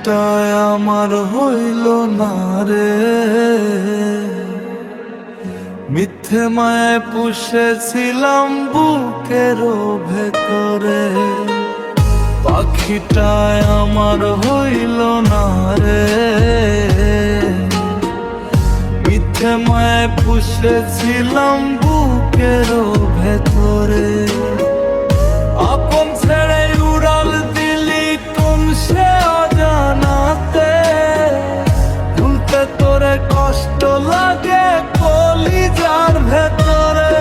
পাখিটায় আমার হইল না রে, মিথ্যে মায়ায় পুষেছিলাম বুকের ভেতরে। পাখিটায় আমার হইল না রে, মিথ্যে মায়ায় পুষেছিলাম বুকের ভেতরে। আপন ছেড়ে উড়াল দিলি কোন সে অজানাতে, ভুলতে তোরে কষ্ট লাগে কলিজার ভেতরে।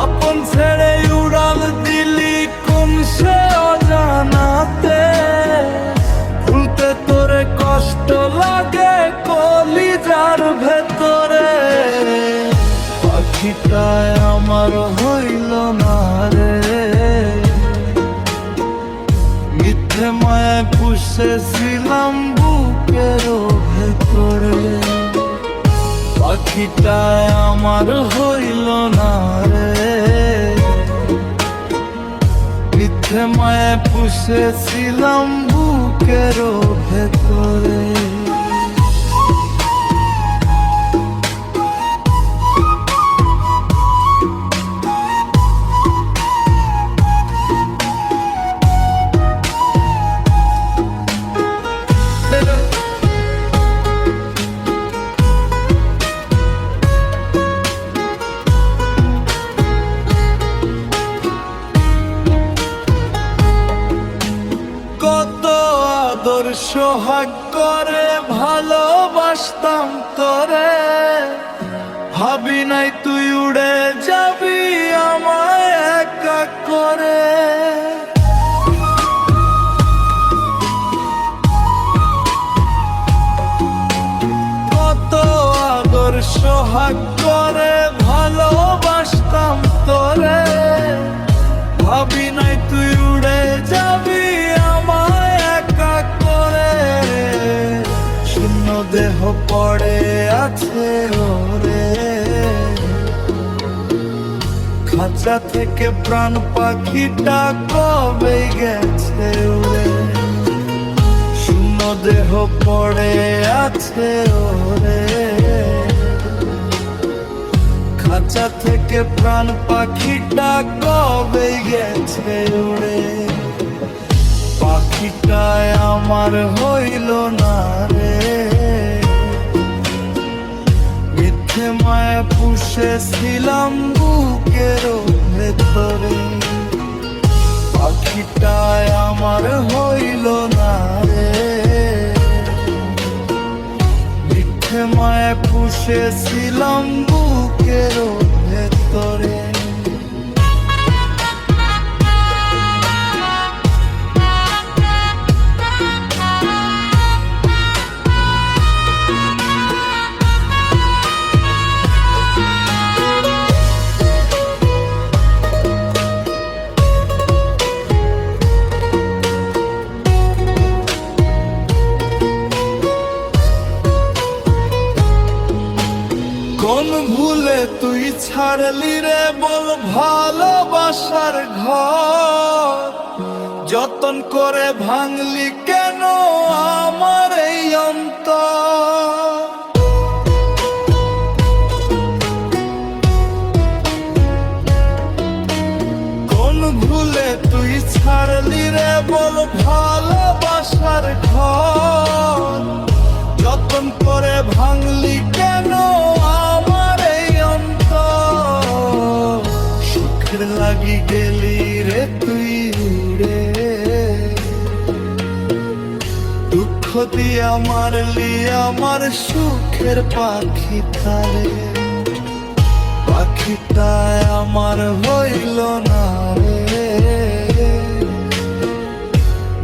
আপন ছেড়ে উড়াল দিলি কোন সে অজানাতে, ভুলতে তোরে কষ্ট লাগে কলিজার ভেতরে। পাখিটায় আমার হইল না রে, মিথ্যে মায়ায় পুষেছিলাম বুকের ভেতরে। পাখিটায় আমার হইল না রে, মিথ্যে মায়ায় পুষেছিলাম বুকের ভেতরে। কত আদর সোহাগ করে ভালোবাসতাম তোরে, ভাবি নাই তুই উড়ে যাবি আমায় একা করে। কত আদর সোহাগ করে ভালোবাসতাম তোরে, ভাবি নাই তুই উড়ে যাবি আমায় একা করে। শূন্য দেহ পড়ে আছে ওরে, খাঁচা থেকে প্রাণ পাখিটা কবে গেছে উড়ে। শূন্য দেহ পড়ে আছে ওরে, খাঁচা থেকে প্রাণ পাখিটা কবে গেছে উড়ে। পাখিটায় আমার হইল না রে, মিথ্যে মায়া পুষেছিলাম বুকের ভেতরে। পাখিটায় আমার হইল না রে, মিথ্যে মায়া পুষেছিলাম বুকের ভেতরে। কোন ভুলে তুই ছাড়লি রে বল ভালোবাসার ঘর, যতন করে ভাঙলি কেন আমার এই অন্তর। কোন ভুলে তুই ছাড়লি রে বল ভালোবাসার ঘর, যতন করে ভাঙলি কেন আমার এই অন্তর। সুখের লাগি গেলি রে তুই উড়ে, দুঃখ দিয়া মারলি আমার সুখের পাখি তারে। পাখিটায় আমার হইল না রে,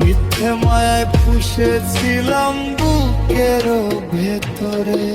মিথ্যে মায়ায় পুষেছিলাম বুকের ভেতরে।